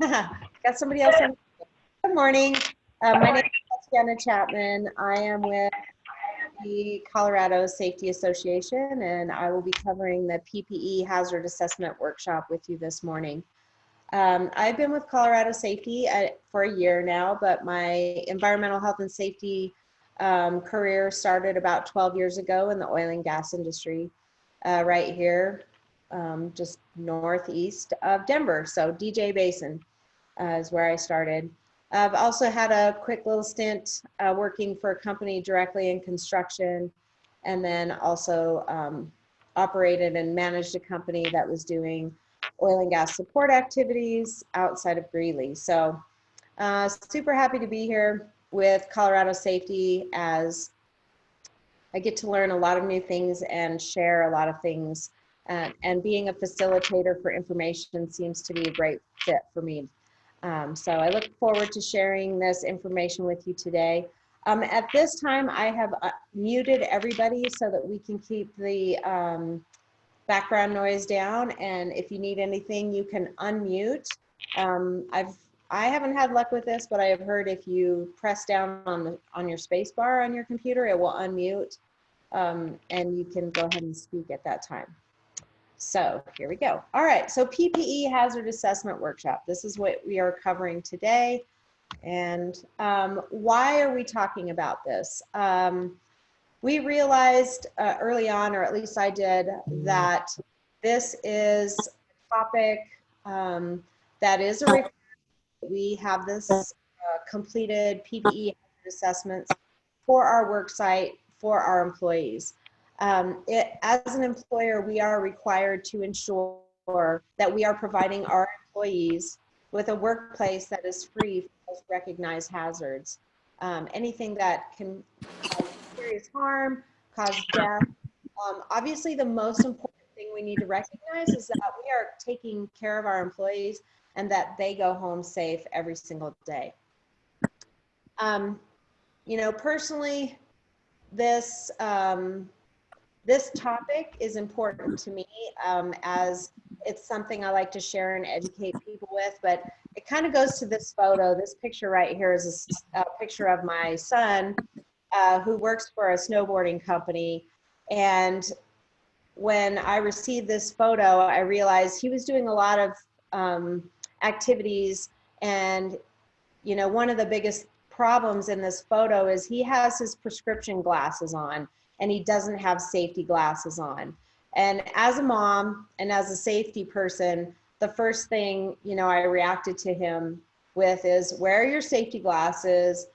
Got somebody else on. Good morning. My name is Tatiana Chapman. I am with the Colorado Safety Association, and I will be covering the PPE Hazard Assessment workshop with you this morning. I've been with Colorado Safety for a year now, but my environmental health and safety career started about 12 years ago in the oil and gas industry right here, just northeast of Denver, so DJ Basin is where I started. I've also had a quick little stint working for a company directly in construction, and then also operated and managed a company that was doing oil and gas support activities outside of Greeley. So super happy to be here with Colorado Safety, as I get to learn a lot of new things and share a lot of things. And being a facilitator for information seems to be a great fit for me. So I look forward to sharing this information with you today. At this time, I have muted everybody so that we can keep the background noise down. And if you need anything, you can unmute. I haven't had luck with this, but I have heard if you press down on your space bar on your computer, it will unmute, and you can go ahead and speak at that time. So here we go. All right, so PPE Hazard Assessment Workshop. This is what we are covering today. And why are we talking about this? We realized early on, or at least I did, that this is a topic that is a requirement. We have this completed PPE hazard assessments for our work site, for our employees. As an employer, we are required to ensure that we are providing our employees with a workplace that is free from those recognized hazards. Anything that can cause serious harm, cause death. Obviously, the most important thing we need to recognize is that we are taking care of our employees and that they go home safe every single day. You know, personally, this topic is important to me, as it's something I like to share and educate people with, but it kind of goes to this photo. This picture right here is a picture of my son who works for a snowboarding company. And when I received this photo, I realized he was doing a lot of activities. And, you know, one of the biggest problems in this photo is he has his prescription glasses on, and he doesn't have safety glasses on. And as a mom and as a safety person, the first thing, you know, I reacted to him with is, where are your safety glasses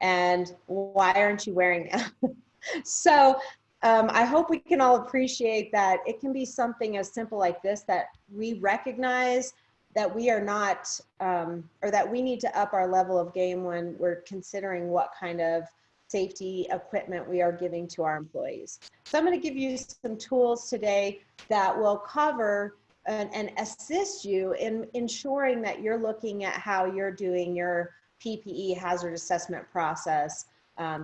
and why aren't you wearing them? So I hope we can all appreciate that it can be something as simple like this, that we recognize that we are not, or that we need to up our level of game when we're considering what kind of safety equipment we are giving to our employees. So I'm going to give you some tools today that will cover and assist you in ensuring that you're looking at how you're doing your PPE hazard assessment process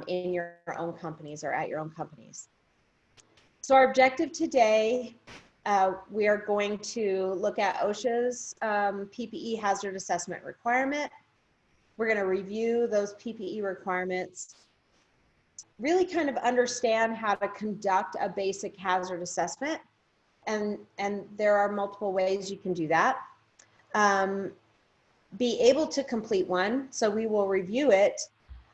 in your own companies or at your own companies. So our objective today, we are going to look at OSHA's PPE hazard assessment requirement. We're going to review those PPE requirements, really kind of understand how to conduct a basic hazard assessment. And there are multiple ways you can do that. Be able to complete one, so we will review it.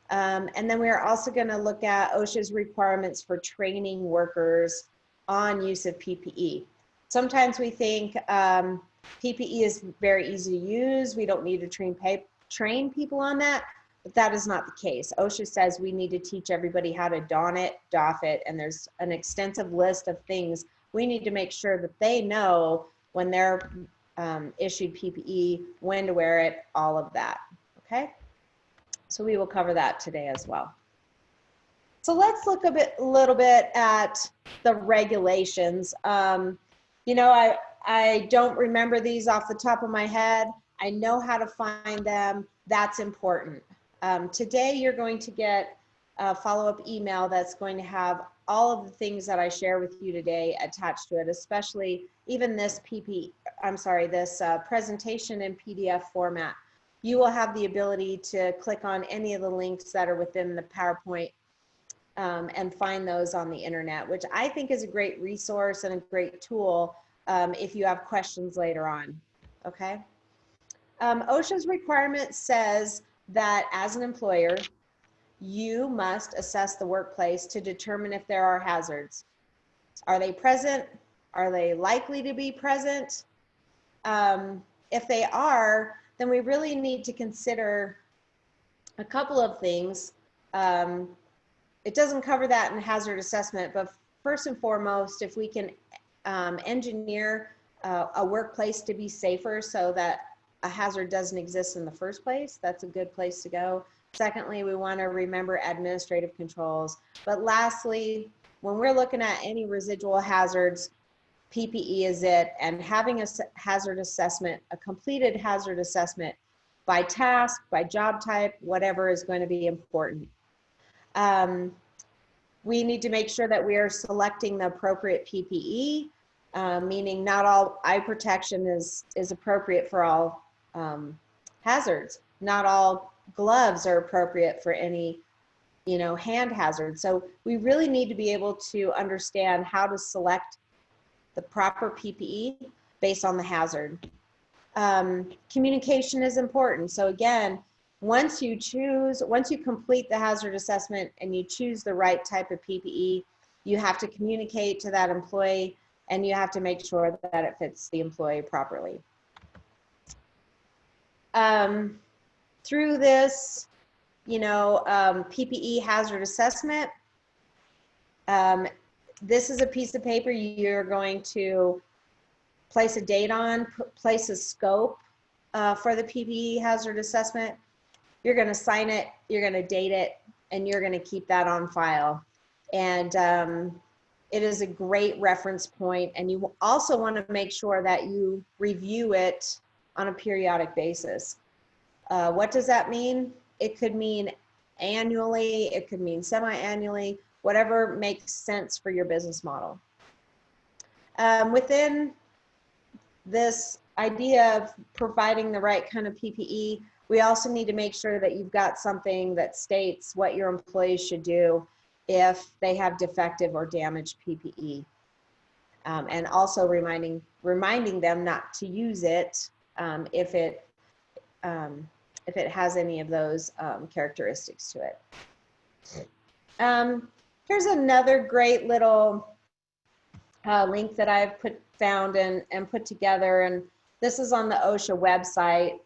And then we are also going to look at OSHA's requirements for training workers on use of PPE. Sometimes we think PPE is very easy to use. We don't need to train people on that, but that is not the case. OSHA says we need to teach everybody how to don it, doff it, and there's an extensive list of things we need to make sure that they know when they're issued PPE, when to wear it, all of that, okay? So we will cover that today as well. So let's look a little bit at the regulations. You know, I don't remember these off the top of my head. I know how to find them. That's important. Today you're going to get a follow-up email that's going to have all of the things that I share with you today attached to it, especially even this PPE this presentation in PDF format, you will have the ability to click on any of the links that are within the PowerPoint and find those on the internet, which I think is a great resource and a great tool if you have questions later on, okay? OSHA's requirement says that as an employer, you must assess the workplace to determine if there are hazards. Are they present? Are they likely to be present? If they are, then we really need to consider a couple of things. It doesn't cover that in hazard assessment, but first and foremost, if we can engineer a workplace to be safer so that a hazard doesn't exist in the first place, that's a good place to go. Secondly, we want to remember administrative controls. But lastly, when we're looking at any residual hazards, PPE is it, and having a hazard assessment, a completed hazard assessment by task, by job type, whatever is going to be important. We need to make sure that we are selecting the appropriate PPE, meaning not all eye protection is appropriate for all hazards. Not all gloves are appropriate for any, hand hazard. So we really need to be able to understand how to select the proper PPE based on the hazard. Communication is important. So again, once you complete the hazard assessment and you choose the right type of PPE, you have to communicate to that employee and you have to make sure that it fits the employee properly. Through this, PPE hazard assessment, this is a piece of paper you're going to place a date on, place a scope for the PPE hazard assessment. You're going to sign it, you're going to date it, and you're going to keep that on file. And it is a great reference point, and you also want to make sure that you review it on a periodic basis. What does that mean? It could mean annually, it could mean semi-annually, whatever makes sense for your business model. Within this idea of providing the right kind of PPE, we also need to make sure that you've got something that states what your employees should do if they have defective or damaged PPE. And also reminding them not to use it if it has any of those characteristics to it. Here's another great little link that I've found and put together, and this is on the OSHA website.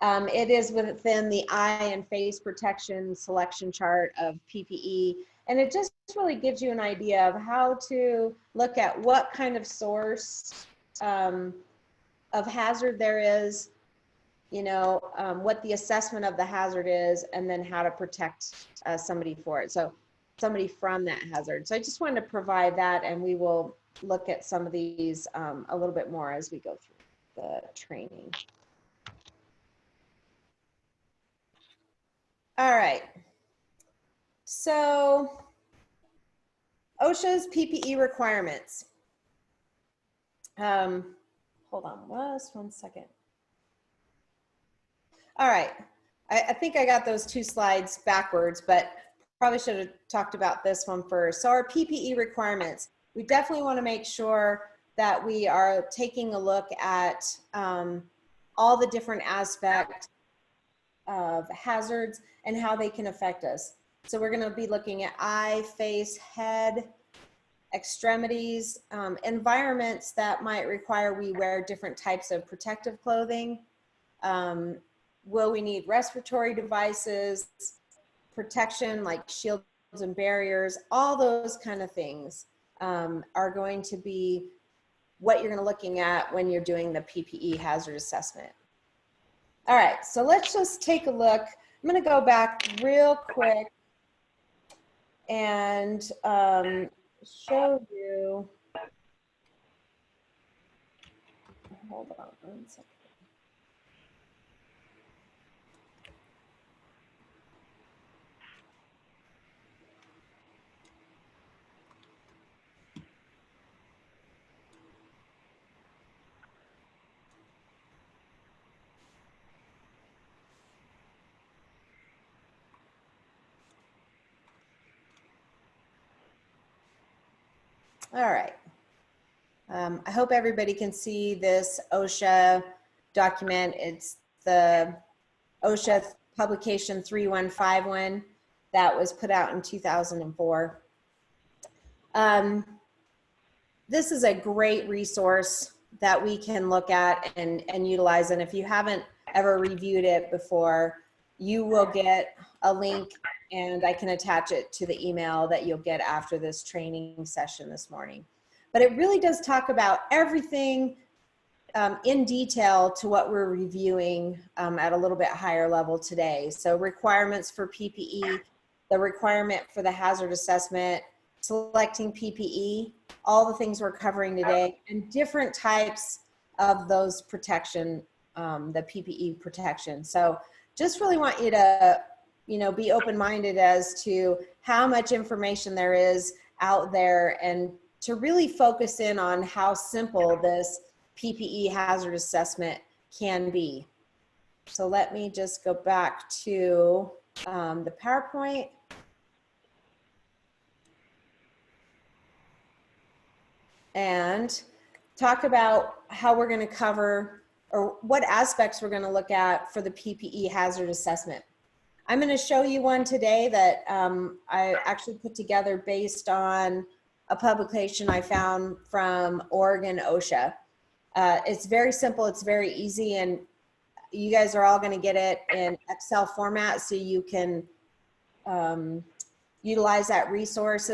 It is within the eye and face protection selection chart of PPE, and it just really gives you an idea of how to look at what kind of source of hazard there is, what the assessment of the hazard is, and then how to protect somebody for it. So somebody from that hazard. So I just wanted to provide that, and we will look at some of these a little bit more as we go through the training. All right. So OSHA's PPE requirements. Hold on just 1 second. All right. I think I got those two slides backwards, but probably should have talked about this one first. So our PPE requirements, we definitely want to make sure that we are taking a look at all the different aspects of hazards and how they can affect us. So we're going to be looking at eye, face, head, extremities, environments that might require we wear different types of protective clothing. Will we need respiratory devices, protection like shields and barriers? All those kind of things are going to be what you're looking at when you're doing the PPE hazard assessment. All right, so let's just take a look. I'm going to go back real quick and show you. Hold on 1 second. All right. I hope everybody can see this OSHA document. It's the OSHA publication 3151 that was put out in 2004. This is a great resource that we can look at and utilize. And if you haven't ever reviewed it before, you will get a link and I can attach it to the email that you'll get after this training session this morning. But it really does talk about everything in detail to what we're reviewing at a little bit higher level today. So requirements for PPE, the requirement for the hazard assessment, selecting PPE, all the things we're covering today, and different types of those protection, the PPE protection. So just really want you to, be open-minded as to how much information there is out there and to really focus in on how simple this PPE hazard assessment can be. So let me just go back to the PowerPoint. And talk about how we're going to cover or what aspects we're going to look at for the PPE hazard assessment. I'm going to show you one today that I actually put together based on a publication I found from Oregon OSHA. It's very simple, it's very easy, and you guys are all going to get it in Excel format so you can utilize that resource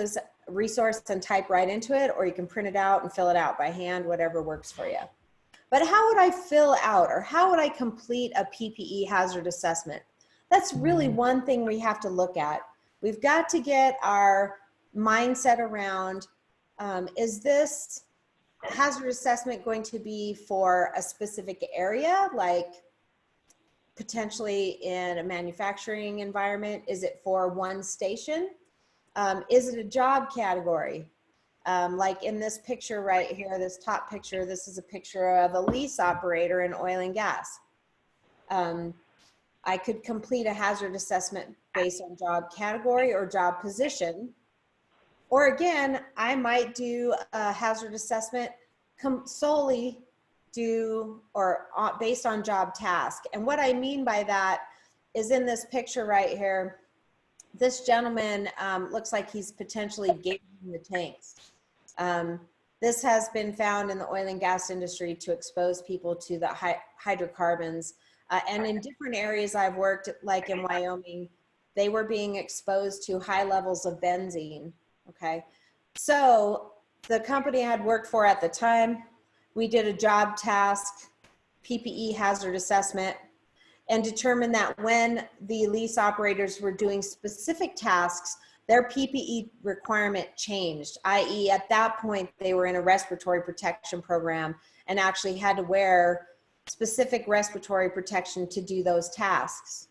and type right into it, or you can print it out and fill it out by hand, whatever works for you. But how would I fill out or how would I complete a PPE hazard assessment? That's really one thing we have to look at. We've got to get our mindset around, is this hazard assessment going to be for a specific area, like potentially in a manufacturing environment? Is it for one station? Is it a job category? Like in this picture right here, this top picture, this is a picture of a lease operator in oil and gas. I could complete a hazard assessment based on job category or job position. Or again, I might do a hazard assessment solely based on job task. And what I mean by that is in this picture right here, this gentleman looks like he's potentially gauging the tanks. This has been found in the oil and gas industry to expose people to the hydrocarbons. And in different areas I've worked, like in Wyoming, they were being exposed to high levels of benzene, okay? So the company I had worked for at the time, we did a job task, PPE hazard assessment, and determined that when the lease operators were doing specific tasks, their PPE requirement changed, i.e. at that point, they were in a respiratory protection program and actually had to wear specific respiratory protection to do those tasks.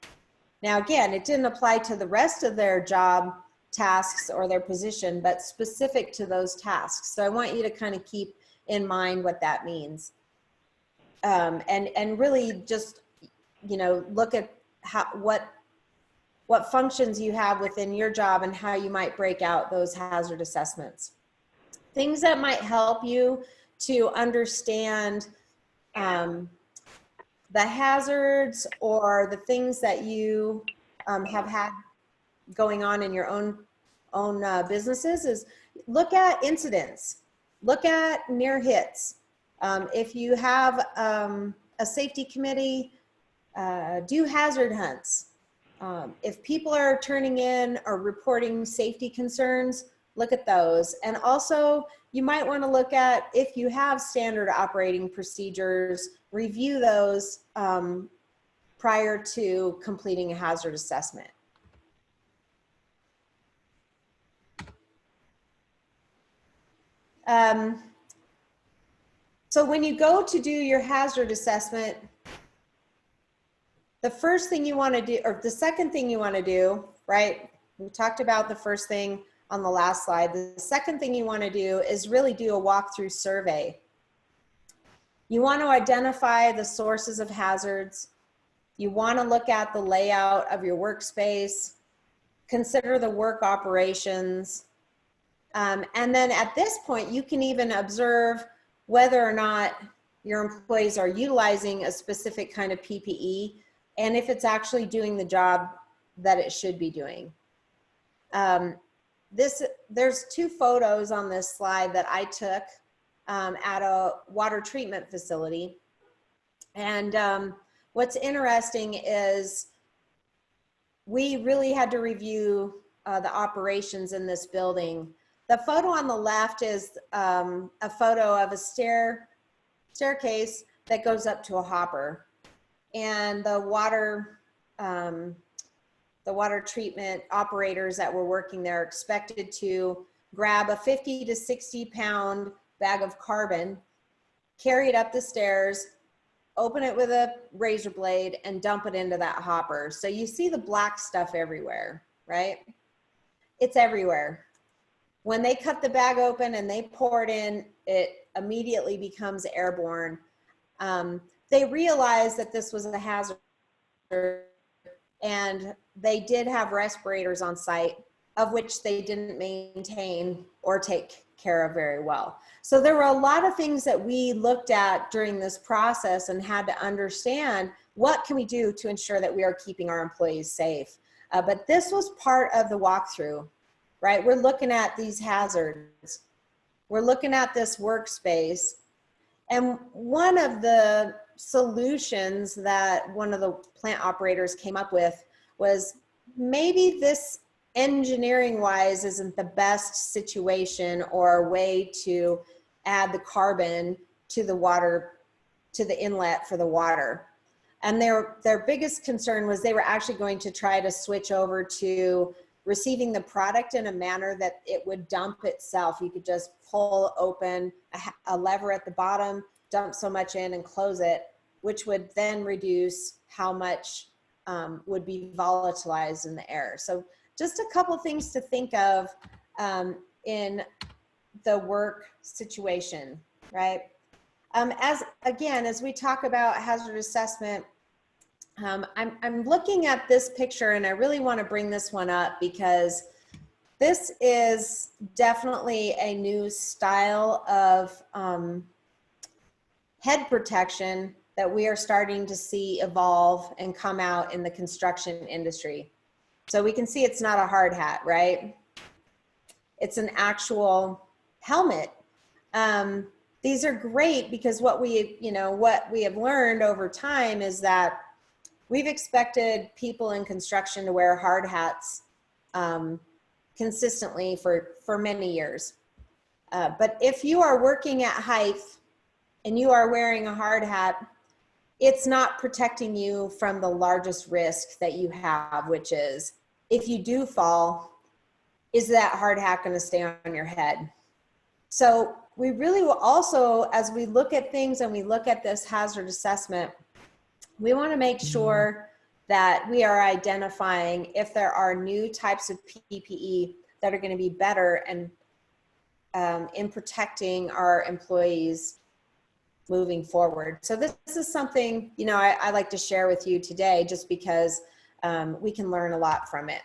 Now, again, it didn't apply to the rest of their job tasks or their position, but specific to those tasks. So I want you to kind of keep in mind what that means. And really just, look at what functions you have within your job and how you might break out those hazard assessments. Things that might help you to understand the hazards or the things that you have had going on in your own businesses is look at incidents, look at near hits. If you have a safety committee, do hazard hunts. If people are turning in or reporting safety concerns, look at those. And also you might want to look at, if you have standard operating procedures, review those prior to completing a hazard assessment. So when you go to do your hazard assessment, the first thing you want to do, or the second thing you want to do, right? We talked about the first thing on the last slide. The second thing you want to do is really do a walkthrough survey. You want to identify the sources of hazards. You want to look at the layout of your workspace, consider the work operations, And then at this point, you can even observe whether or not your employees are utilizing a specific kind of PPE and if it's actually doing the job that it should be doing. There's two photos on this slide that I took at a water treatment facility. And what's interesting is we really had to review the operations in this building. The photo on the left is a photo of a staircase that goes up to a hopper. And the water treatment operators that were working there are expected to grab a 50 to 60 pound bag of carbon, carry it up the stairs, open it with a razor blade, and dump it into that hopper. So you see the black stuff everywhere, right? It's everywhere. When they cut the bag open and they pour it in, it immediately becomes airborne. They realized that this was a hazard, and they did have respirators on site, of which they didn't maintain or take care of very well. So there were a lot of things that we looked at during this process and had to understand what can we do to ensure that we are keeping our employees safe. But this was part of the walkthrough, right? We're looking at these hazards. We're looking at this workspace. And one of the solutions that one of the plant operators came up with was maybe this engineering wise isn't the best situation or way to add the carbon to the water, to the inlet for the water. And their biggest concern was they were actually going to try to switch over to receiving the product in a manner that it would dump itself. You could just pull open a lever at the bottom, dump so much in and close it, which would then reduce how much would be volatilized in the air. So just a couple things to think of in the work situation, right? As we talk about hazard assessment, I'm looking at this picture, and I really want to bring this one up because this is definitely a new style of head protection that we are starting to see evolve and come out in the construction industry. So we can see it's not a hard hat, right? It's an actual helmet. These are great because what we have learned over time is that we've expected people in construction to wear hard hats consistently for many years. But if you are working at height and you are wearing a hard hat, it's not protecting you from the largest risk that you have, which is if you do fall, is that hard hat going to stay on your head? So we really will also, as we look at things and we look at this hazard assessment, we want to make sure that we are identifying if there are new types of PPE that are going to be better and in protecting our employees moving forward. So this is something, I like to share with you today just because we can learn a lot from it.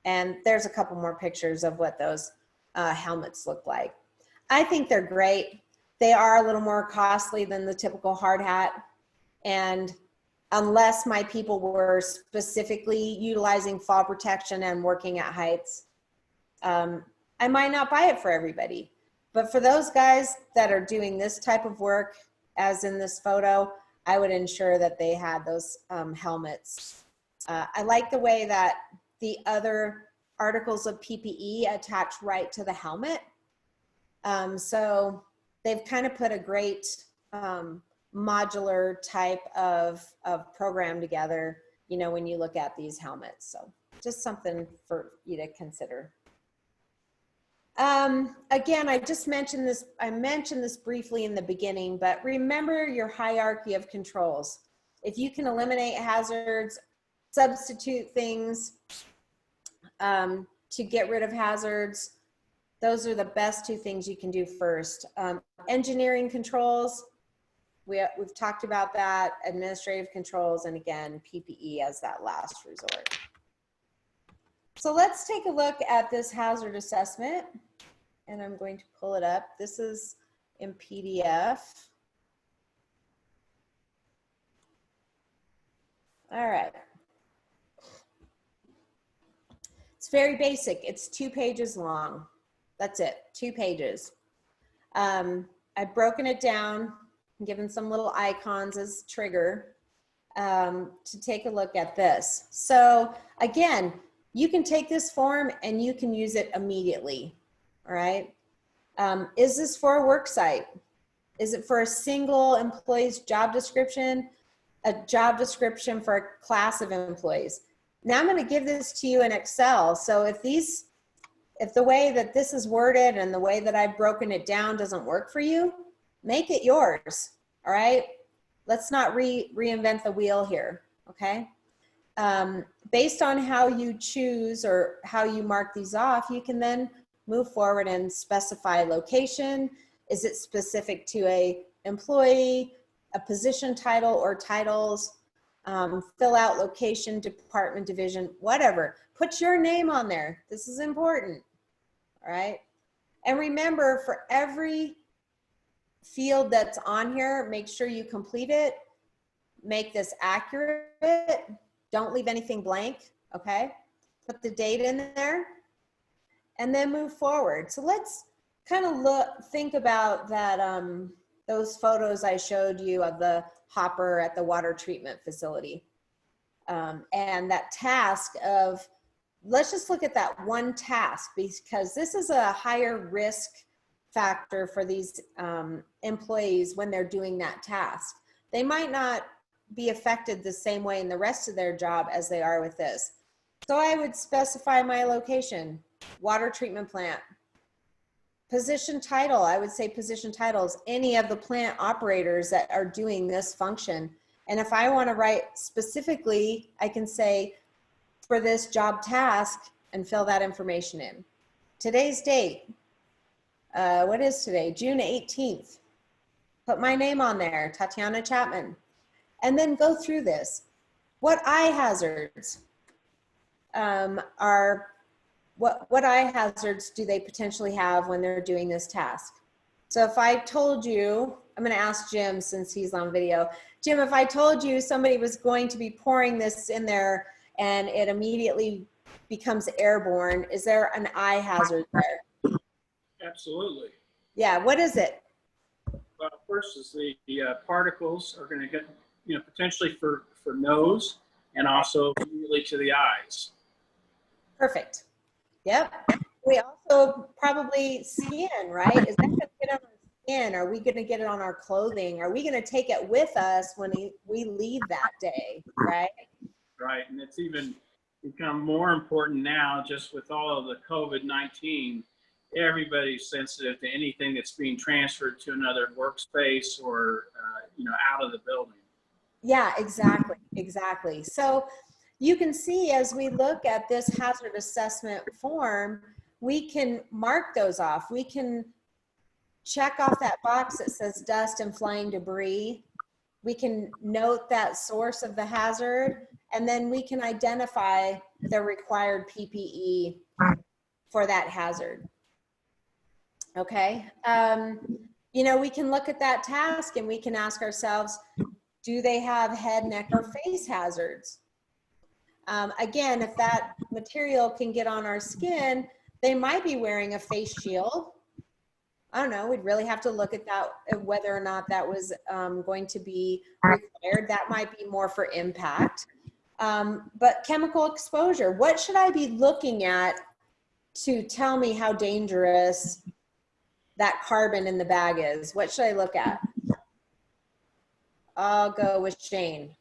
And there's a couple more pictures of what those helmets look like. I think they're great. They are a little more costly than the typical hard hat. And unless my people were specifically utilizing fall protection and working at heights, I might not buy it for everybody. But for those guys that are doing this type of work, as in this photo, I would ensure that they had those helmets. I like the way that the other articles of PPE attach right to the helmet. So they've kind of put a great modular type of program together, when you look at these helmets. So just something for you to consider. Again, I mentioned this briefly in the beginning, but remember your hierarchy of controls. If you can eliminate hazards, substitute things to get rid of hazards, those are the best two things you can do first. Engineering controls, we've talked about that, administrative controls, and again, PPE as that last resort. So let's take a look at this hazard assessment, and I'm going to pull it up. This is in PDF. All right. It's very basic. It's 2 pages long. That's it, 2 pages. I've broken it down and given some little icons as trigger to take a look at this. So again, you can take this form and you can use it immediately, all right? Is this for a work site? Is it for a single employee's job description? A job description for a class of employees? Now I'm going to give this to you in Excel. So if the way that this is worded and the way that I've broken it down doesn't work for you, make it yours, all right? Let's not reinvent the wheel here, okay? Based on how you choose or how you mark these off, you can then move forward and specify location. Is it specific to a employee, a position title or titles? Fill out location, department, division, whatever. Put your name on there. This is important, all right? And remember, for every field that's on here, make sure you complete it. Make this accurate. Don't leave anything blank, okay? Put the date in there and then move forward. So let's kind of think about that, those photos I showed you of the hopper at the water treatment facility. And that task of, let's just look at that one task, because this is a higher risk factor for these employees when they're doing that task. They might not be affected the same way in the rest of their job as they are with this. So I would specify my location, water treatment plant. Position title, I would say position titles, any of the plant operators that are doing this function. And if I want to write specifically, I can say for this job task and fill that information in. Today's date, what is today? June 18th. Put my name on there, Tatiana Chapman. And then go through this. What eye hazards what eye hazards do they potentially have when they're doing this task? So if I told you, I'm going to ask Jim since he's on video. Jim, if I told you somebody was going to be pouring this in there and it immediately becomes airborne, is there an eye hazard there? Absolutely. Yeah, what is it? Well, first is the particles are going to get, potentially for nose and also immediately to the eyes. Perfect. Yep. We also probably skin, right? Is that going to get on our skin? Are we going to get it on our clothing? Are we going to take it with us when we leave that day, right? Right, and it's even become more important now just with all of the COVID-19. Everybody's sensitive to anything that's being transferred to another workspace or, out of the building. Yeah, exactly, exactly. So you can see as we look at this hazard assessment form, we can mark those off. We can check off that box that says dust and flying debris. We can note that source of the hazard, and then we can identify the required PPE for that hazard. Okay. We can look at that task and we can ask ourselves, do they have head, neck, or face hazards? Again, if that material can get on our skin, they might be wearing a face shield. I don't know, we'd really have to look at that, whether or not that was going to be required. That might be more for impact. But chemical exposure, what should I be looking at to tell me how dangerous that carbon in the bag is? What should I look at? I'll go with Shane.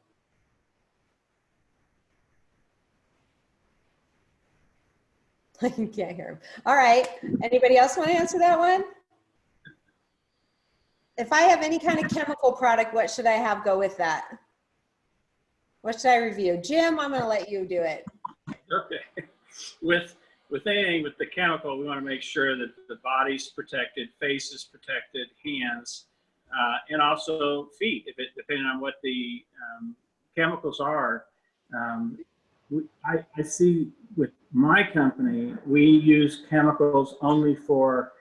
I can't hear him. All right. Anybody else want to answer that one? If I have any kind of chemical product, what should I have go with that? What should I review? Jim, I'm going to let you do it. Okay. With anything with the chemical, we want to make sure that the body's protected, face is protected, hands, and also feet, depending on what the chemicals are. I see with my company, we use chemicals only for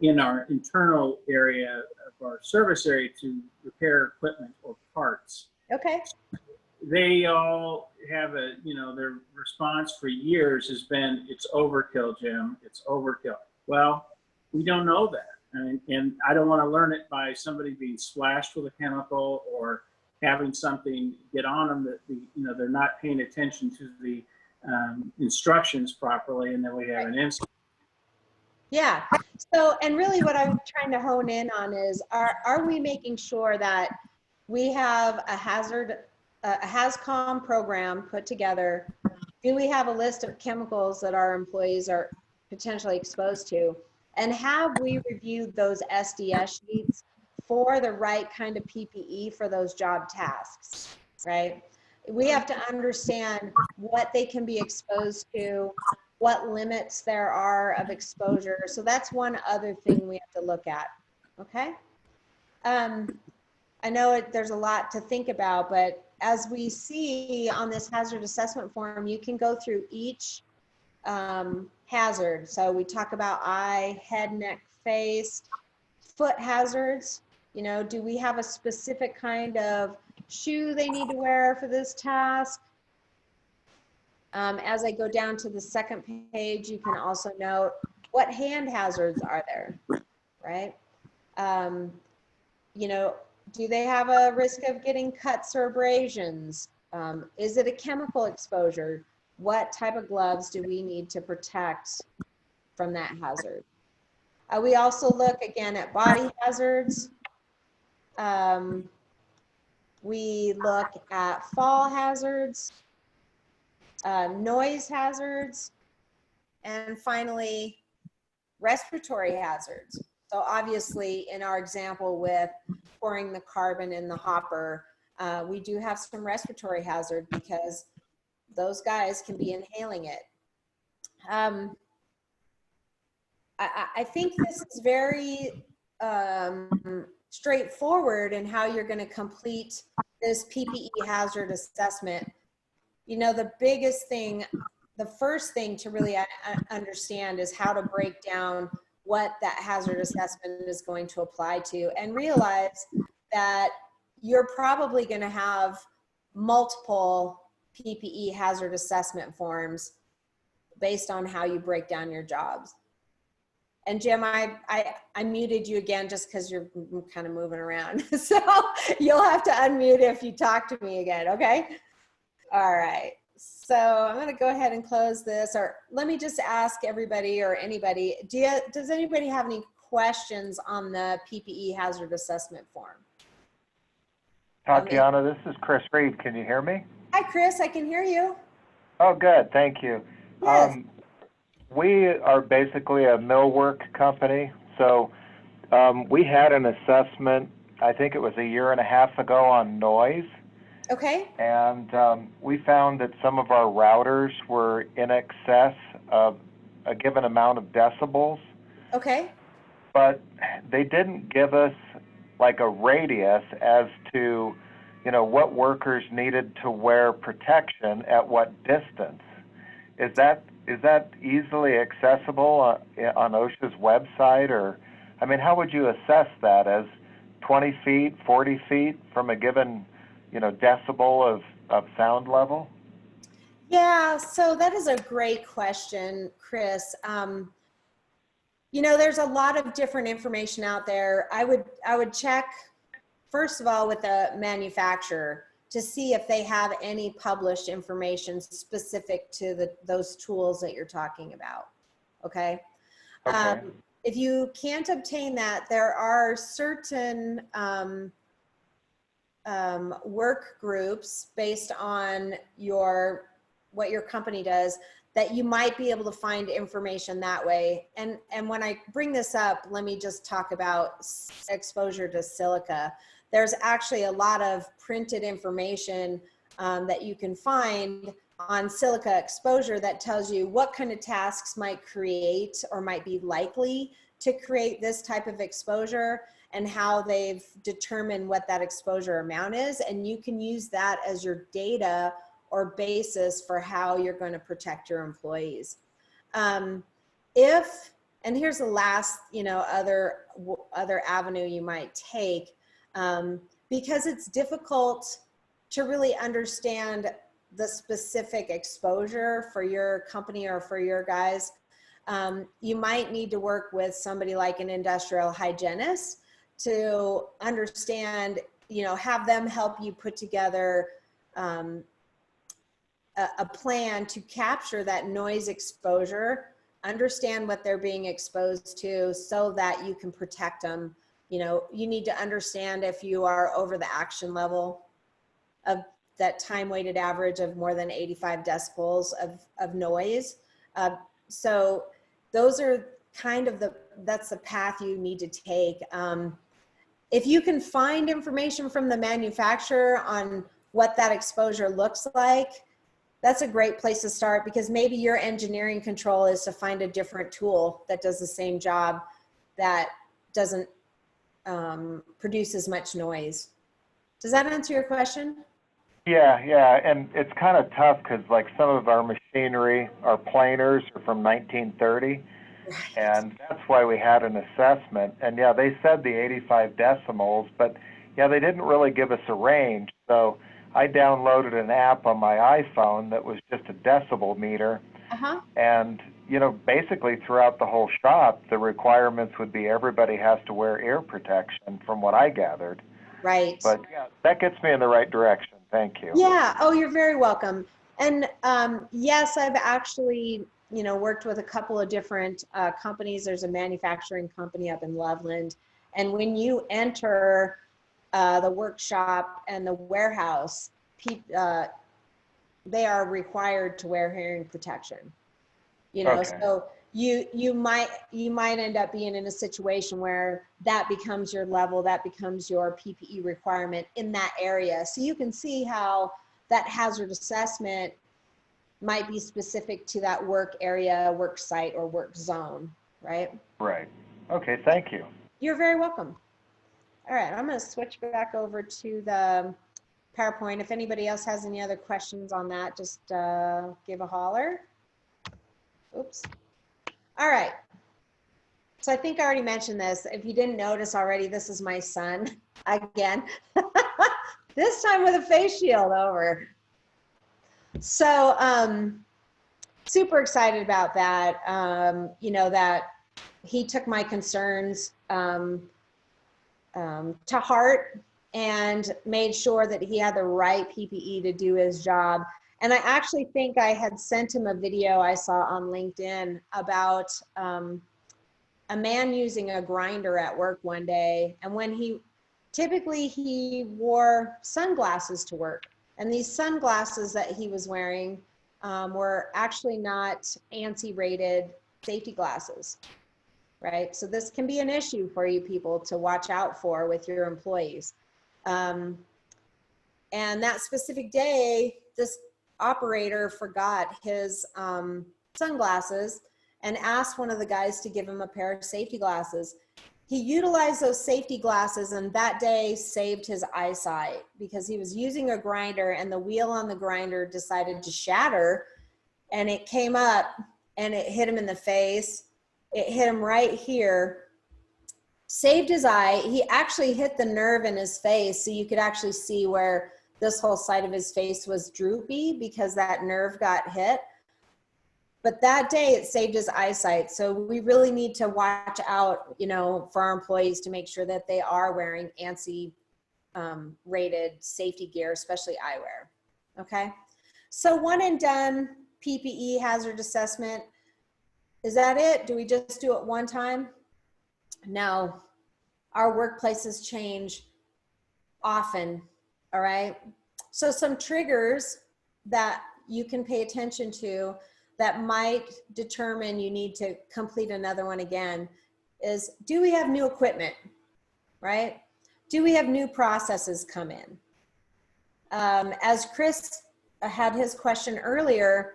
in our internal area of our service area to repair equipment or parts. Okay. They all have a, you know, their response for years has been, it's overkill, Jim, it's overkill. Well, we don't know that. And I don't want to learn it by somebody being splashed with a chemical or having something get on them that they're not paying attention to the instructions properly, and then we have an incident. Yeah. So, and really what I'm trying to hone in on is, are we making sure that we have a HAZCOM program put together? Do we have a list of chemicals that our employees are potentially exposed to? And have we reviewed those SDS sheets for the right kind of PPE for those job tasks, right? We have to understand what they can be exposed to, what limits there are of exposure. So that's one other thing we have to look at, okay? I know there's a lot to think about, but as we see on this hazard assessment form, you can go through each hazard. So we talk about eye, head, neck, face, foot hazards. You know, do we have a specific kind of shoe they need to wear for this task? As I go down to the second page, you can also note what hand hazards are there, right? You know, do they have a risk of getting cuts or abrasions? Is it a chemical exposure? What type of gloves do we need to protect from that hazard? We also look again at body hazards. We look at fall hazards, noise hazards, and finally, respiratory hazards. So obviously, in our example with pouring the carbon in the hopper, we do have some respiratory hazard because those guys can be inhaling it. I think this is very straightforward in how you're going to complete this PPE hazard assessment. You know, the biggest thing, the first thing to really understand is how to break down what that hazard assessment is going to apply to, and realize that you're probably going to have multiple PPE hazard assessment forms based on how you break down your jobs. And Jim, I muted you again just because you're kind of moving around. So you'll have to unmute if you talk to me again, okay? All right. So I'm going to go ahead and close this, or let me just ask everybody or anybody, does anybody have any questions on the PPE hazard assessment form? Tatiana, this is Chris Reed. Can you hear me? Hi, Chris. I can hear you. Oh, good. Thank you. Yes. We are basically a millwork company. So we had an assessment, I think it was 1.5 years ago, on noise. Okay. And we found that some of our routers were in excess of a given amount of decibels. Okay. But they didn't give us like a radius as to, you know, what workers needed to wear protection at what distance. Is that easily accessible on OSHA's website? Or, I mean, how would you assess that, as 20 feet, 40 feet from a given, you know, decibel of sound level? Yeah, so that is a great question, Chris. You know, there's a lot of different information out there. I would check, first of all, with the manufacturer to see if they have any published information specific to those tools that you're talking about, okay? Okay. If you can't obtain that, there are certain work groups based on what your company does that you might be able to find information that way. And when I bring this up, let me just talk about exposure to silica. There's actually a lot of printed information that you can find on silica exposure that tells you what kind of tasks might create or might be likely to create this type of exposure, and how they've determined what that exposure amount is. And you can use that as your data or basis for how you're going to protect your employees. And here's the last, other avenue you might take, because it's difficult to really understand the specific exposure for your company or for your guys. You might need to work with somebody like an industrial hygienist to understand, have them help you put together a plan to capture that noise exposure, understand what they're being exposed to so that you can protect them. You need to understand if you are over the action level of that time weighted average of more than 85 decibels of noise. So those are kind of that's the path you need to take. If you can find information from the manufacturer on what that exposure looks like, that's a great place to start, because maybe your engineering control is to find a different tool that does the same job that doesn't produce as much noise. Does that answer your question? Yeah, and it's kind of tough because like some of our machinery, our planers are from 1930, Right. and that's why we had an assessment. And yeah, they said the 85 decimals, but yeah, they didn't really give us a range. So I downloaded an app on my iPhone that was just a decibel meter. Uh-huh. And, basically throughout the whole shop, the requirements would be everybody has to wear ear protection from what I gathered. Right. But yeah, that gets me in the right direction. Thank you. Yeah. Oh, you're very welcome. And yes, I've actually, worked with a couple of different companies. There's a manufacturing company up in Loveland. And when you enter the workshop and the warehouse, they are required to wear hearing protection. Okay. So you might end up being in a situation where that becomes your level, that becomes your PPE requirement in that area. So you can see how that hazard assessment might be specific to that work area, work site, or work zone, right? Right. Okay, thank you. You're very welcome. All right, I'm going to switch back over to the PowerPoint. If anybody else has any other questions on that, just give a holler. Oops. All right. So I think I already mentioned this. If you didn't notice already, this is my son again. This time with a face shield over. So super excited about that. That he took my concerns to heart and made sure that he had the right PPE to do his job. And I actually think I had sent him a video I saw on LinkedIn about a man using a grinder at work one day. And when typically he wore sunglasses to work. And these sunglasses that he was wearing were actually not ANSI rated safety glasses, right? So this can be an issue for you people to watch out for with your employees. And that specific day, this operator forgot his sunglasses and asked one of the guys to give him a pair of safety glasses. He utilized those safety glasses and that day saved his eyesight because he was using a grinder and the wheel on the grinder decided to shatter and it came up and it hit him in the face. It hit him right here, saved his eye. He actually hit the nerve in his face so you could actually see where this whole side of his face was droopy because that nerve got hit. But that day it saved his eyesight. So we really need to watch out, for our employees to make sure that they are wearing ANSI rated safety gear, especially eyewear. Okay. So one and done PPE hazard assessment. Is that it? Do we just do it one time? No, our workplaces change often. All right. So some triggers that you can pay attention to that might determine you need to complete another one again is, do we have new equipment, right? Do we have new processes come in? As Chris had his question earlier,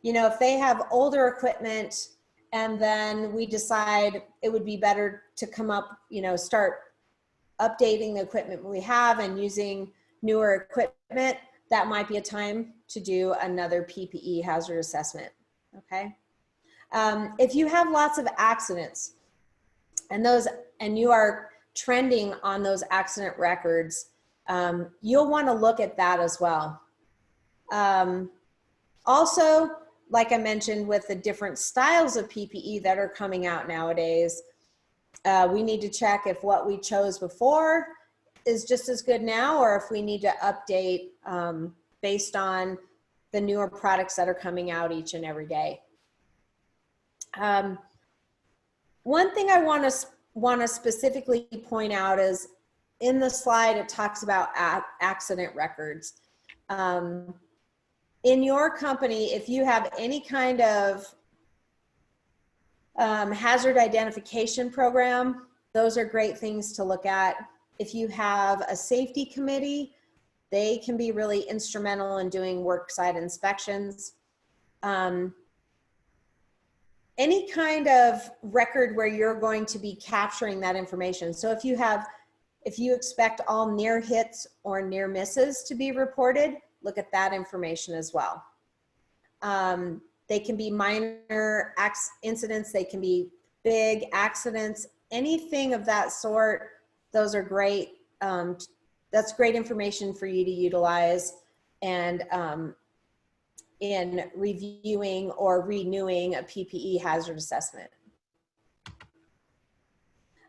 if they have older equipment and then we decide it would be better to come up, start updating the equipment we have and using newer equipment, that might be a time to do another PPE hazard assessment, okay? If you have lots of accidents and you are trending on those accident records, you'll want to look at that as well. Also, like I mentioned, with the different styles of PPE that are coming out nowadays, we need to check if what we chose before is just as good now, or if we need to update based on the newer products that are coming out each and every day. One thing I want to specifically point out is in the slide, it talks about accident records. In your company, if you have any kind of hazard identification program, those are great things to look at. If you have a safety committee, they can be really instrumental in doing worksite inspections. Any kind of record where you're going to be capturing that information. So if you expect all near hits or near misses to be reported, look at that information as well. They can be minor incidents, they can be big accidents, anything of that sort. Those are great. That's great information for you to utilize and in reviewing or renewing a PPE hazard assessment.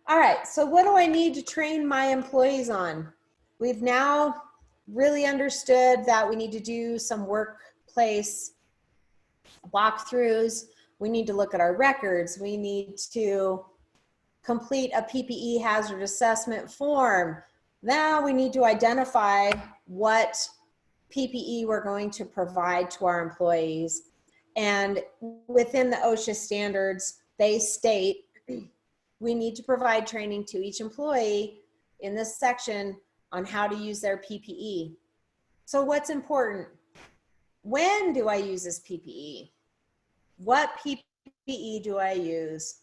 All right, so what do I need to train my employees on? We've now really understood that we need to do some workplace walkthroughs. We need to look at our records. We need to complete a PPE hazard assessment form. Now we need to identify what PPE we're going to provide to our employees. And within the OSHA standards, they state we need to provide training to each employee in this section on how to use their PPE. So what's important? When do I use this PPE? What PPE do I use?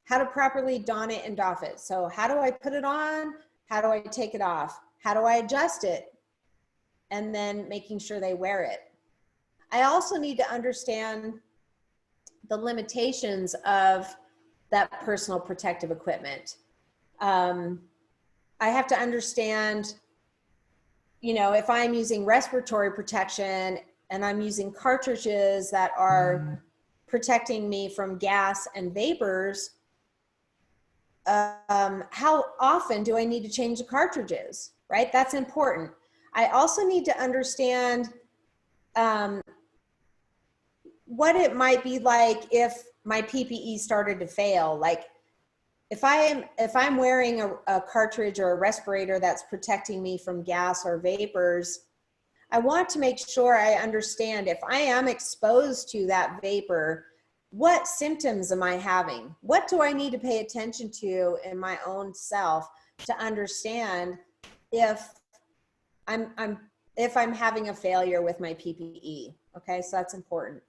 How to properly don it and doff it. So how do I put it on? How do I take it off? How do I adjust it? And then making sure they wear it. I also need to understand the limitations of that personal protective equipment. I have to understand, you know, if I'm using respiratory protection and I'm using cartridges that are protecting me from gas and vapors, how often do I need to change the cartridges, right? That's important. I also need to understand what it might be like if my PPE started to fail. Like if I'm wearing a cartridge or a respirator that's protecting me from gas or vapors, I want to make sure I understand if I am exposed to that vapor, what symptoms am I having? What do I need to pay attention to in my own self to understand if I'm having a failure with my PPE? Okay, so that's important.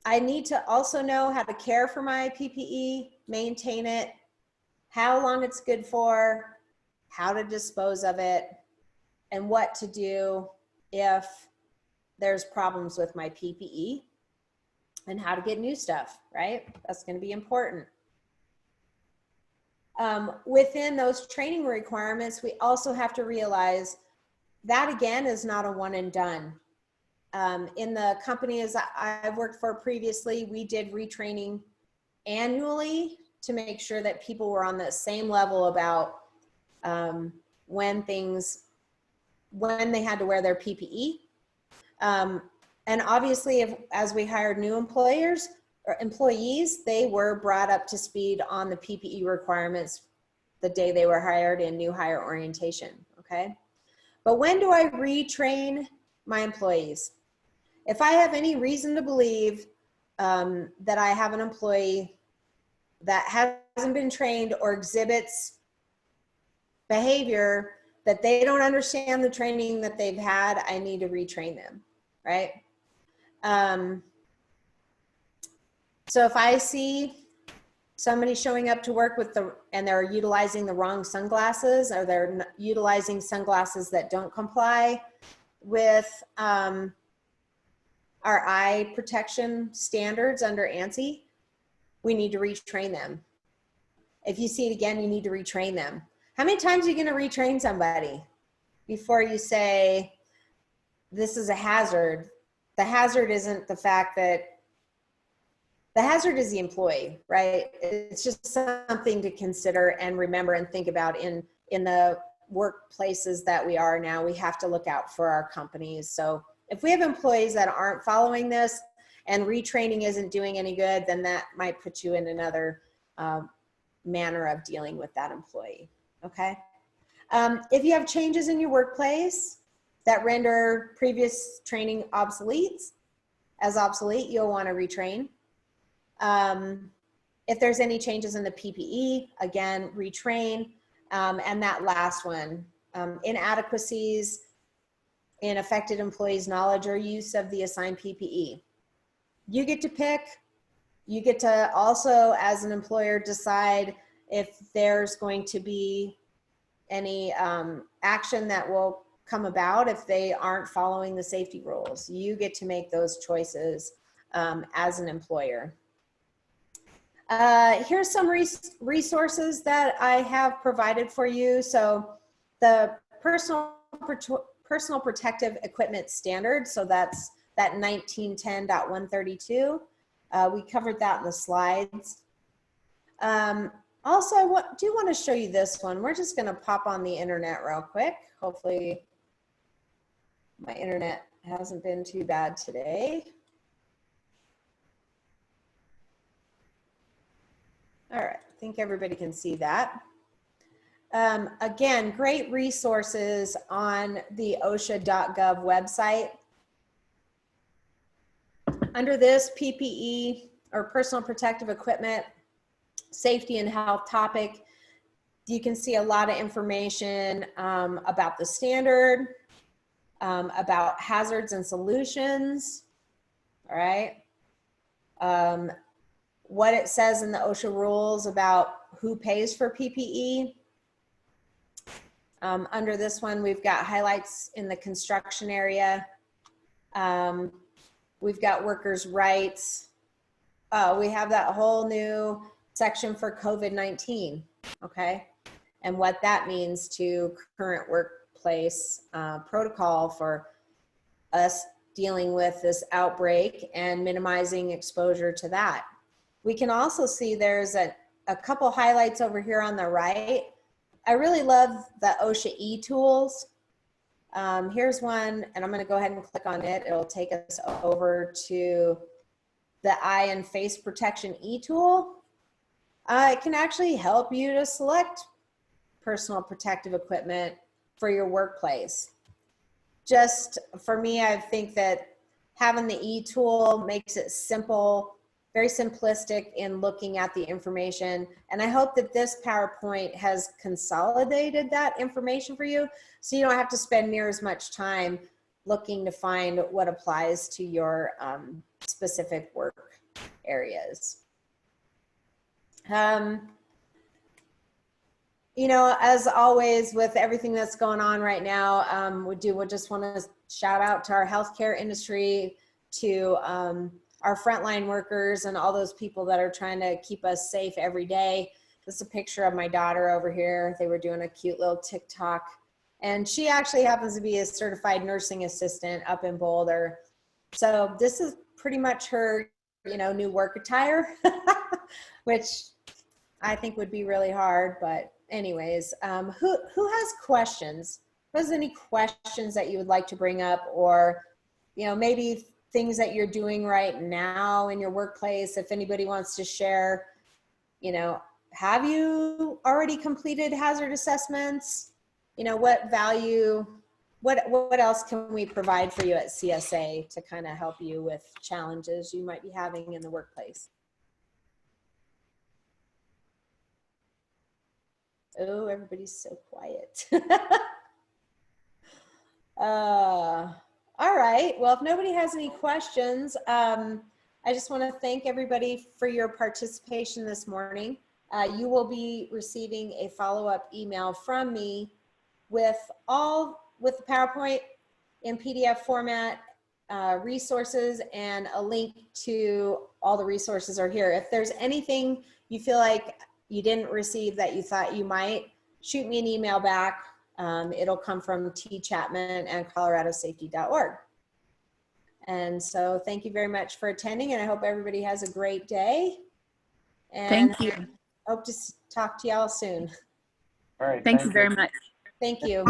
I need to also know how to care for my PPE, maintain it, how long it's good for, how to dispose of it, and what to do if there's problems with my PPE, and how to get new stuff, right? That's going to be important. Within those training requirements, we also have to realize that again is not a one and done. In the companies I've worked for previously, we did retraining annually to make sure that people were on the same level about when they had to wear their PPE. And obviously, as we hired new employees, they were brought up to speed on the PPE requirements the day they were hired in new hire orientation, okay? But when do I retrain my employees? If I have any reason to believe that I have an employee that hasn't been trained or exhibits behavior that they don't understand the training that they've had, I need to retrain them, right? So if I see somebody showing up to work and they're utilizing the wrong sunglasses, or they're utilizing sunglasses that don't comply, with our eye protection standards under ANSI, we need to retrain them. If you see it again, you need to retrain them. How many times are you going to retrain somebody before you say, this is a hazard? The hazard isn't the fact that, the hazard is the employee, right? It's just something to consider and remember and think about in the workplaces that we are now. We have to look out for our companies. So if we have employees that aren't following this and retraining isn't doing any good, then that might put you in another manner of dealing with that employee, okay? If you have changes in your workplace that render previous training obsolete, you'll want to retrain. If there's any changes in the PPE, again, retrain. And that last one, inadequacies in affected employees' knowledge or use of the assigned PPE. You get to pick. You get to also, as an employer, decide if there's going to be any action that will come about if they aren't following the safety rules. You get to make those choices as an employer. Here's some resources that I have provided for you. So the personal protective equipment standard, so that's that 1910.132. We covered that in the slides. Also, I do want to show you this one. We're just going to pop on the internet real quick. Hopefully my internet hasn't been too bad today. All right, I think everybody can see that. Again, great resources on the OSHA.gov website. Under this PPE or personal protective equipment, safety and health topic, you can see a lot of information about the standard, about hazards and solutions, all right? What it says in the OSHA rules about who pays for PPE. Under this one, we've got highlights in the construction area. We've got workers' rights. We have that whole new section for COVID-19, okay? And what that means to current workplace protocol for us dealing with this outbreak and minimizing exposure to that. We can also see there's a couple highlights over here on the right. I really love the OSHA e-tools. Here's one, and I'm going to go ahead and click on it. It'll take us over to the eye and face protection e-tool. It can actually help you to select personal protective equipment for your workplace. Just for me, I think that having the e-tool makes it simple, very simplistic in looking at the information. And I hope that this PowerPoint has consolidated that information for you so you don't have to spend near as much time looking to find what applies to your specific work areas. You know, as always with everything that's going on right now, we just want to shout out to our healthcare industry, to our frontline workers and all those people that are trying to keep us safe every day. This is a picture of my daughter over here. They were doing a cute little TikTok, and she actually happens to be a certified nursing assistant up in Boulder. So this is pretty much her, you know, new work attire, which I think would be really hard. But anyways, who has questions? Who has any questions that you would like to bring up, or, you know, maybe things that you're doing right now in your workplace? If anybody wants to share, you know, have you already completed hazard assessments? You know, what value, what else can we provide for you at CSA to kind of help you with challenges you might be having in the workplace? Oh, everybody's so quiet. All right, well, if nobody has any questions, I just want to thank everybody for your participation this morning. You will be receiving a follow-up email from me with the PowerPoint. in PDF format, resources, and a link to all the resources are here. If there's anything you feel like you didn't receive that you thought you might, shoot me an email back. It'll come from tchapman@coloradosafety.org. And so thank you very much for attending, and I hope everybody has a great day. And Thank you. hope to talk to y'all soon. All right. Thank you very much. Thank you.